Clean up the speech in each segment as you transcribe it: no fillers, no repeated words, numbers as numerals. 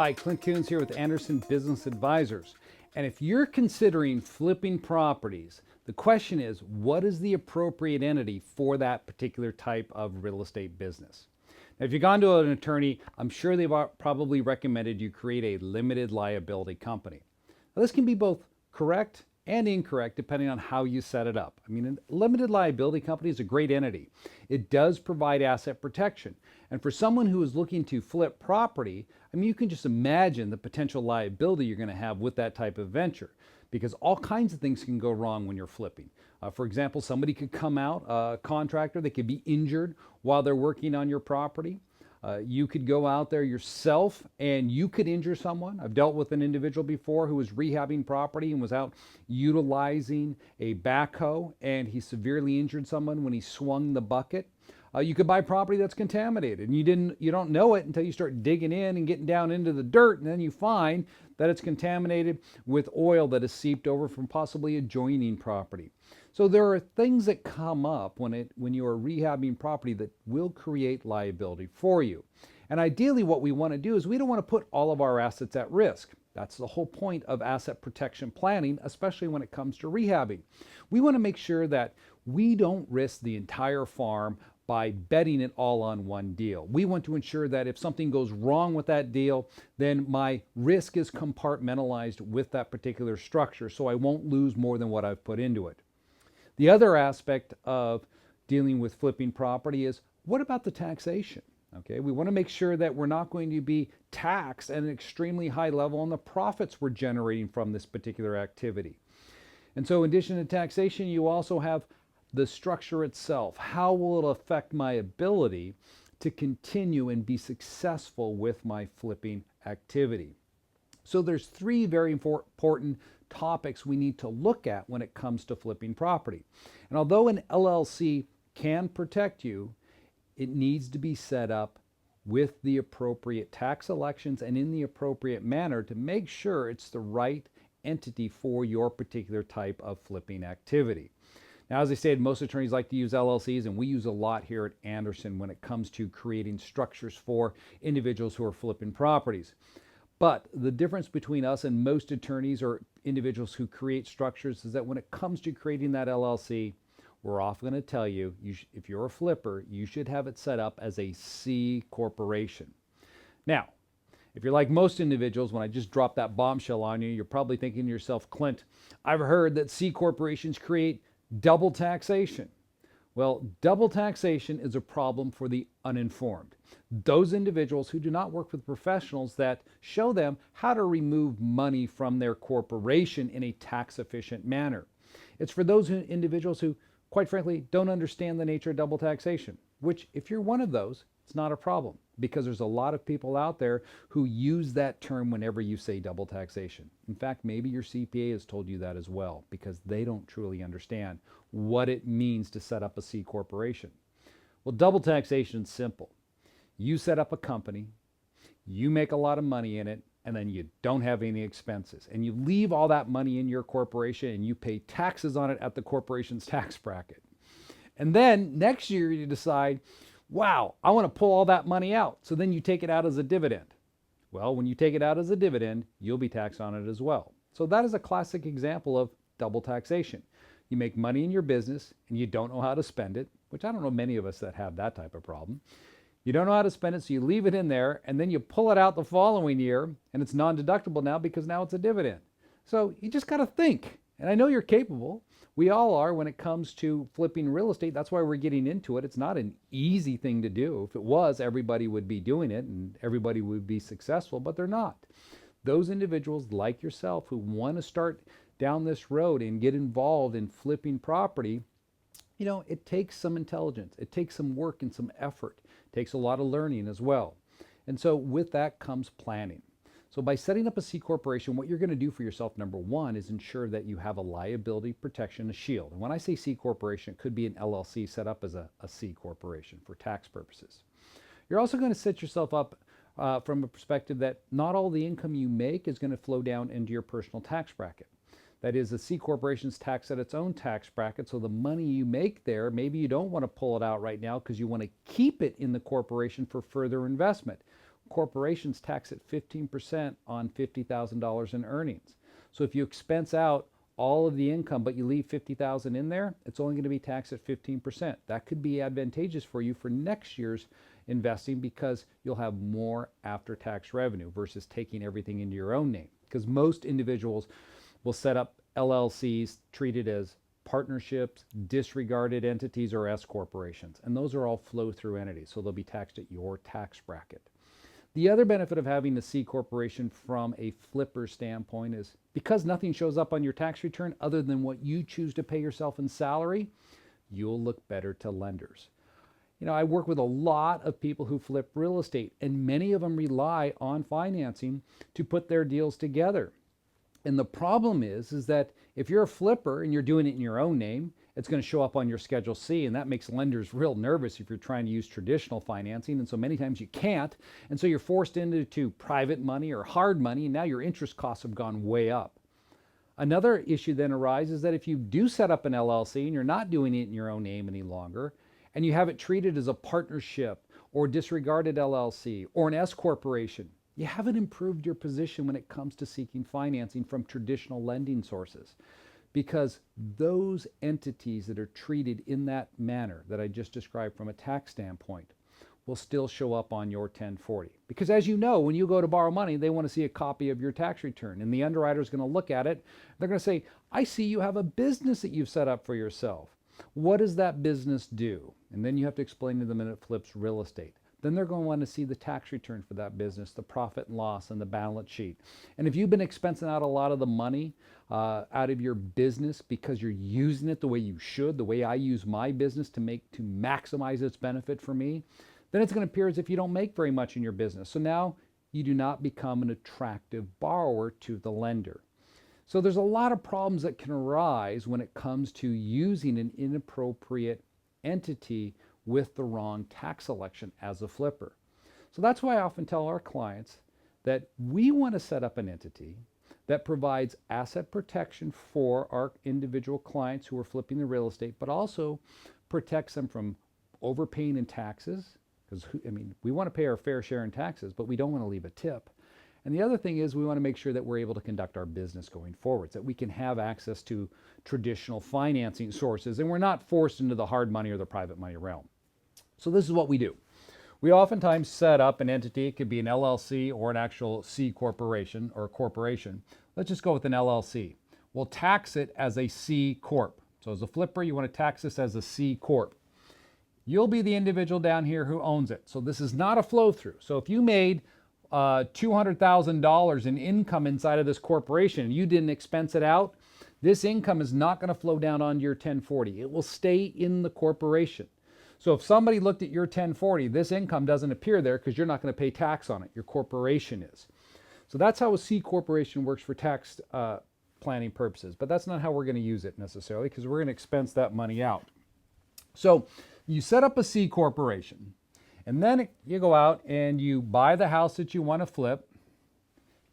Hi, Clint Coons here with Anderson Business Advisors. And if you're considering flipping properties, the question is, what is the appropriate entity for that particular type of real estate business? Now, if you've gone to an attorney, I'm sure they've probably recommended you create a limited liability company. Now, this can be both correct and incorrect depending on how you set it up. I mean, a limited liability company is a great entity. It does provide asset protection. And for someone who is looking to flip property, I mean, you can just imagine the potential liability you're going to have with that type of venture, because all kinds of things can go wrong when you're flipping. For example, somebody could come out, a contractor, they could be injured while they're working on your property. You could go out there yourself and you could injure someone. I've dealt with an individual before who was rehabbing property and was out utilizing a backhoe, and he severely injured someone when he swung the bucket. You could buy property that's contaminated, and you don't know it until you start digging in and getting down into the dirt, and then you find that it's contaminated with oil that has seeped over from possibly adjoining property. So there are things that come up when you are rehabbing property that will create liability for you. And ideally what we want to do is we don't want to put all of our assets at risk. That's the whole point of asset protection planning, especially when it comes to rehabbing. We want to make sure that we don't risk the entire farm by betting it all on one deal. We want to ensure that if something goes wrong with that deal, then my risk is compartmentalized with that particular structure, so I won't lose more than what I've put into it. The other aspect of dealing with flipping property is, what about the taxation? Okay, we want to make sure that we're not going to be taxed at an extremely high level on the profits we're generating from this particular activity. And so in addition to taxation, you also have the structure itself. How will it affect my ability to continue and be successful with my flipping activity? So there's three very important topics we need to look at when it comes to flipping property. And although an LLC can protect you, it needs to be set up with the appropriate tax elections and in the appropriate manner to make sure it's the right entity for your particular type of flipping activity. Now, as I said, most attorneys like to use LLCs, and we use a lot here at Anderson when it comes to creating structures for individuals who are flipping properties. But the difference between us and most attorneys or individuals who create structures is that when it comes to creating that LLC, we're often going to tell you, if you're a flipper, you should have it set up as a C corporation. Now, if you're like most individuals, when I just dropped that bombshell on you, you're probably thinking to yourself, Clint, I've heard that C corporations create double taxation. Well, double taxation is a problem for the uninformed. Those individuals who do not work with professionals that show them how to remove money from their corporation in a tax efficient manner. It's for those individuals who, quite frankly, don't understand the nature of double taxation, which if you're one of those, it's not a problem, because there's a lot of people out there who use that term whenever you say double taxation. In fact, maybe your CPA has told you that as well, because they don't truly understand what it means to set up a C corporation. Well, double taxation is simple. You set up a company, you make a lot of money in it, and then you don't have any expenses. And you leave all that money in your corporation and you pay taxes on it at the corporation's tax bracket. And then next year you decide, wow, I want to pull all that money out. So then you take it out as a dividend. Well, when you take it out as a dividend, you'll be taxed on it as well. So that is a classic example of double taxation. You make money in your business and you don't know how to spend it, which I don't know many of us that have that type of problem. You don't know how to spend it, so you leave it in there, and then you pull it out the following year, and it's non-deductible now because now it's a dividend. So you just got to think. And I know you're capable. We all are when it comes to flipping real estate. That's why we're getting into it. It's not an easy thing to do. If it was, everybody would be doing it and everybody would be successful, but they're not. Those individuals like yourself who want to start down this road and get involved in flipping property, you know, it takes some intelligence. It takes some work and some effort. It takes a lot of learning as well. And so with that comes planning. So by setting up a C corporation, what you're going to do for yourself, number one, is ensure that you have a liability protection, a shield. And when I say C corporation, it could be an LLC set up as a C corporation for tax purposes. You're also going to set yourself up from a perspective that not all the income you make is going to flow down into your personal tax bracket. That is, the C corporation's taxed at its own tax bracket, so the money you make there, maybe you don't want to pull it out right now because you want to keep it in the corporation for further investment. corporations tax at 15% on $50,000 in earnings. So if you expense out all of the income, but you leave 50,000 in there, it's only going to be taxed at 15%. That could be advantageous for you for next year's investing because you'll have more after-tax revenue versus taking everything into your own name. Because most individuals will set up LLCs treated as partnerships, disregarded entities, or S corporations. And those are all flow-through entities, so they'll be taxed at your tax bracket. The other benefit of having a C corporation from a flipper standpoint is because nothing shows up on your tax return other than what you choose to pay yourself in salary, you'll look better to lenders. You know, I work with a lot of people who flip real estate, and many of them rely on financing to put their deals together. And the problem is that if you're a flipper and you're doing it in your own name, it's going to show up on your Schedule C, and that makes lenders real nervous if you're trying to use traditional financing. And so many times you can't. And so you're forced into private money or hard money, and now your interest costs have gone way up. Another issue then arises that if you do set up an LLC and you're not doing it in your own name any longer, and you have it treated as a partnership or disregarded LLC or an S corporation, you haven't improved your position when it comes to seeking financing from traditional lending sources, because those entities that are treated in that manner that I just described from a tax standpoint will still show up on your 1040. Because as you know, when you go to borrow money, they want to see a copy of your tax return, and the underwriter is going to look at it. They're going to say, I see you have a business that you've set up for yourself. What does that business do? And then you have to explain to them that it flips real estate. Then they're going to want to see the tax return for that business, the profit and loss, and the balance sheet. And if you've been expensing out a lot of the money out of your business because you're using it the way you should, the way I use my business to maximize its benefit for me, then it's going to appear as if you don't make very much in your business. So now you do not become an attractive borrower to the lender. So there's a lot of problems that can arise when it comes to using an inappropriate entity with the wrong tax selection as a flipper. So that's why I often tell our clients that we want to set up an entity that provides asset protection for our individual clients who are flipping the real estate, but also protects them from overpaying in taxes, because we want to pay our fair share in taxes, but we don't want to leave a tip. And the other thing is we want to make sure that we're able to conduct our business going forward, so that we can have access to traditional financing sources and we're not forced into the hard money or the private money realm. So this is what we do. We oftentimes set up an entity. It could be an LLC or an actual C corporation or corporation. Let's just go with an LLC. We'll tax it as a C corp. So as a flipper, you want to tax this as a C corp. You'll be the individual down here who owns it. So this is not a flow through. So if you made $200,000 in income inside of this corporation and you didn't expense it out, this income is not going to flow down onto your 1040. It will stay in the corporation. So if somebody looked at your 1040, this income doesn't appear there because you're not going to pay tax on it. Your corporation is. So that's how a C corporation works for tax planning purposes. But that's not how we're going to use it necessarily, because we're going to expense that money out. So you set up a C corporation, and then you go out and you buy the house that you want to flip,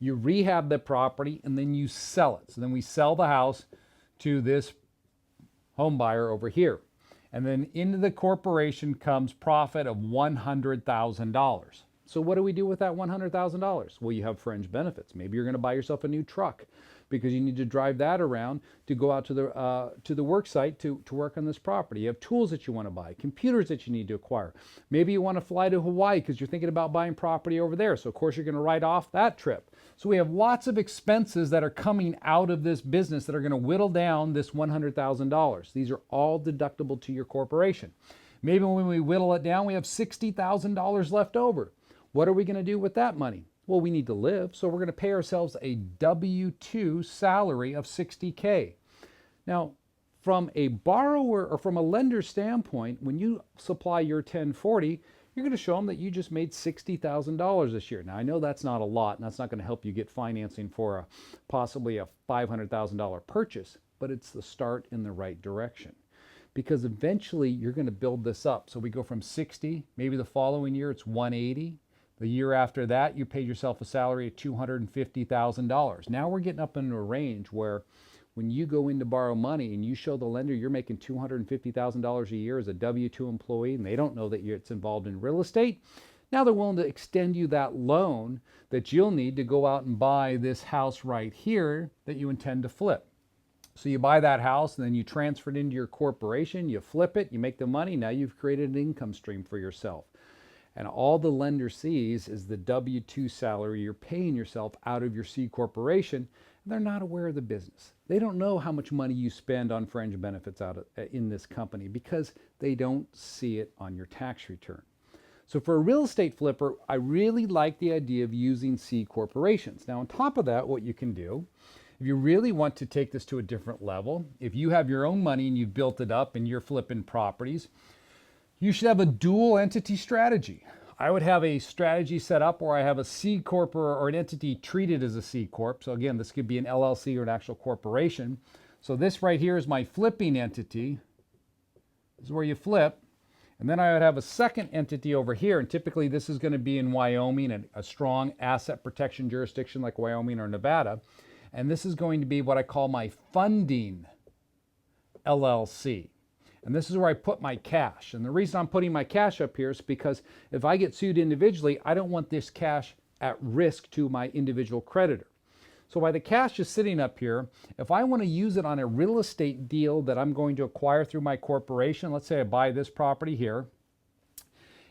you rehab the property, and then you sell it. So then we sell the house to this home buyer over here. And then into the corporation comes profit of $100,000. So what do we do with that $100,000? Well, you have fringe benefits. Maybe you're going to buy yourself a new truck because you need to drive that around to go out to the work site to work on this property. You have tools that you want to buy, computers that you need to acquire. Maybe you want to fly to Hawaii because you're thinking about buying property over there. So of course you're going to write off that trip. So we have lots of expenses that are coming out of this business that are going to whittle down this $100,000. These are all deductible to your corporation. Maybe when we whittle it down, we have $60,000 left over. What are we going to do with that money? Well, we need to live, so we're going to pay ourselves a W-2 salary of $60K. Now, from a borrower or from a lender standpoint, when you supply your 1040, you're going to show them that you just made $60,000 this year. Now, I know that's not a lot, and that's not going to help you get financing for possibly a $500,000 purchase, but it's the start in the right direction. Because eventually, you're going to build this up. So we go from 60, maybe the following year it's 180. The year after that, you paid yourself a salary of $250,000. Now we're getting up into a range where when you go in to borrow money and you show the lender you're making $250,000 a year as a W-2 employee and they don't know that it's involved in real estate, Now they're willing to extend you that loan that you'll need to go out and buy this house right here that you intend to flip. So you buy that house and then you transfer it into your corporation, you flip it, you make the money, now you've created an income stream for yourself. And all the lender sees is the W-2 salary you're paying yourself out of your C corporation. And they're not aware of the business. They don't know how much money you spend on fringe benefits in this company because they don't see it on your tax return. So for a real estate flipper, I really like the idea of using C corporations. Now on top of that, what you can do, if you really want to take this to a different level, if you have your own money and you've built it up and you're flipping properties, you should have a dual entity strategy. I would have a strategy set up where I have a C corp or an entity treated as a C corp. So again, this could be an LLC or an actual corporation. So this right here is my flipping entity. This is where you flip. And then I would have a second entity over here, and typically this is going to be in Wyoming, a strong asset protection jurisdiction like Wyoming or Nevada. And this is going to be what I call my funding LLC. And this is where I put my cash. And the reason I'm putting my cash up here is because if I get sued individually, I don't want this cash at risk to my individual creditor. So while the cash is sitting up here, if I want to use it on a real estate deal that I'm going to acquire through my corporation, let's say I buy this property here,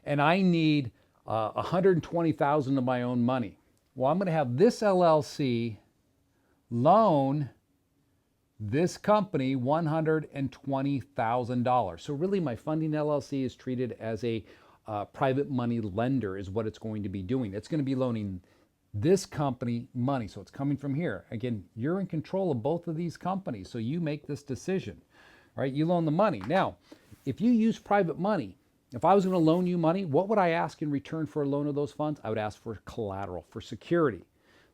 and I need $120,000 of my own money. Well, I'm going to have this LLC loan this company $120,000. So really my funding LLC is treated as a private money lender is what it's going to be doing. It's going to be loaning this company money. So it's coming from here. Again, you're in control of both of these companies. So you make this decision, right? You loan the money. Now, if you use private money, if I was going to loan you money, what would I ask in return for a loan of those funds? I would ask for collateral, for security.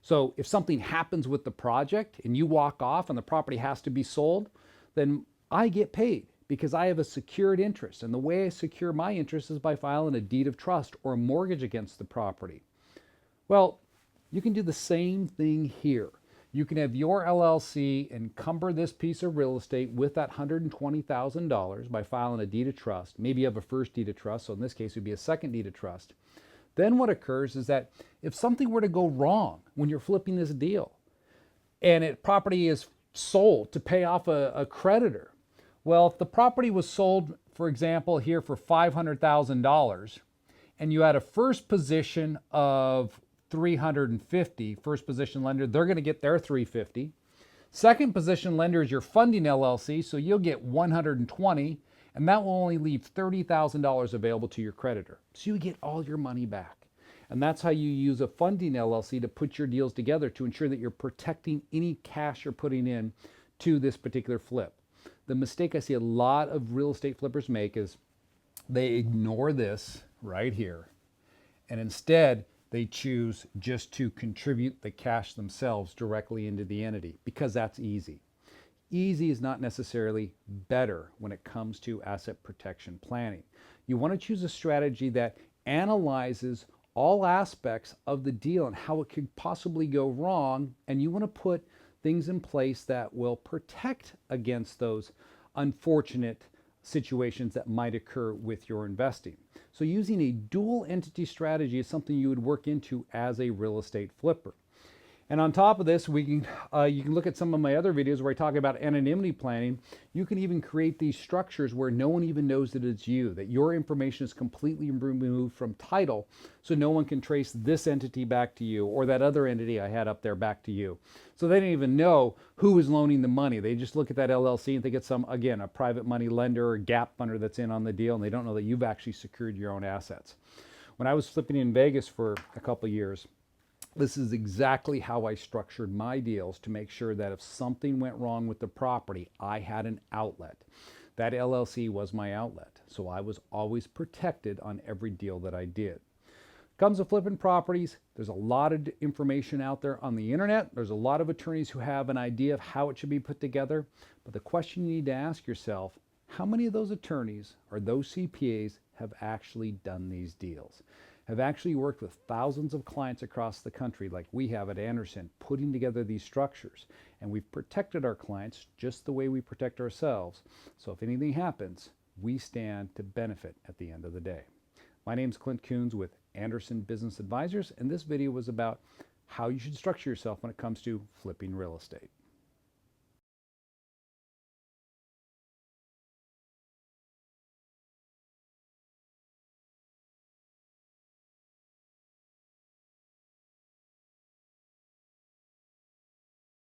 So if something happens with the project and you walk off and the property has to be sold, then I get paid because I have a secured interest. And the way I secure my interest is by filing a deed of trust or a mortgage against the property. Well, you can do the same thing here. You can have your LLC encumber this piece of real estate with that $120,000 by filing a deed of trust. Maybe you have a first deed of trust, so in this case it would be a second deed of trust. Then what occurs is that if something were to go wrong when you're flipping this deal and property is sold to pay off a creditor, well, if the property was sold, for example, here for $500,000 and you had a first position of 350, first position lender, they're going to get their 350. Second position lender is your funding LLC, so you'll get 120, and that will only leave $30,000 available to your creditor. So you get all your money back. And that's how you use a funding LLC to put your deals together to ensure that you're protecting any cash you're putting in to this particular flip. The mistake I see a lot of real estate flippers make is they ignore this right here, and instead they choose just to contribute the cash themselves directly into the entity because that's easy. Easy is not necessarily better when it comes to asset protection planning. You want to choose a strategy that analyzes all aspects of the deal and how it could possibly go wrong, and you want to put things in place that will protect against those unfortunate situations that might occur with your investing. So using a dual entity strategy is something you would work into as a real estate flipper. And on top of this, you can look at some of my other videos where I talk about anonymity planning. You can even create these structures where no one even knows that it's you, that your information is completely removed from title, so no one can trace this entity back to you or that other entity I had up there back to you. So they don't even know who is loaning the money. They just look at that LLC and think it's some, again, a private money lender or gap funder that's in on the deal, and they don't know that you've actually secured your own assets. When I was flipping in Vegas for a couple of years, this is exactly how I structured my deals to make sure that if something went wrong with the property, I had an outlet. That LLC was my outlet, so I was always protected on every deal that I did. Comes to flipping properties, there's a lot of information out there on the internet. There's a lot of attorneys who have an idea of how it should be put together, but the question you need to ask yourself, how many of those attorneys or those CPAs have actually done these deals? Have actually worked with thousands of clients across the country like we have at Anderson, putting together these structures. And we've protected our clients just the way we protect ourselves. So if anything happens, we stand to benefit at the end of the day. My name is Clint Coons with Anderson Business Advisors, and this video was about how you should structure yourself when it comes to flipping real estate.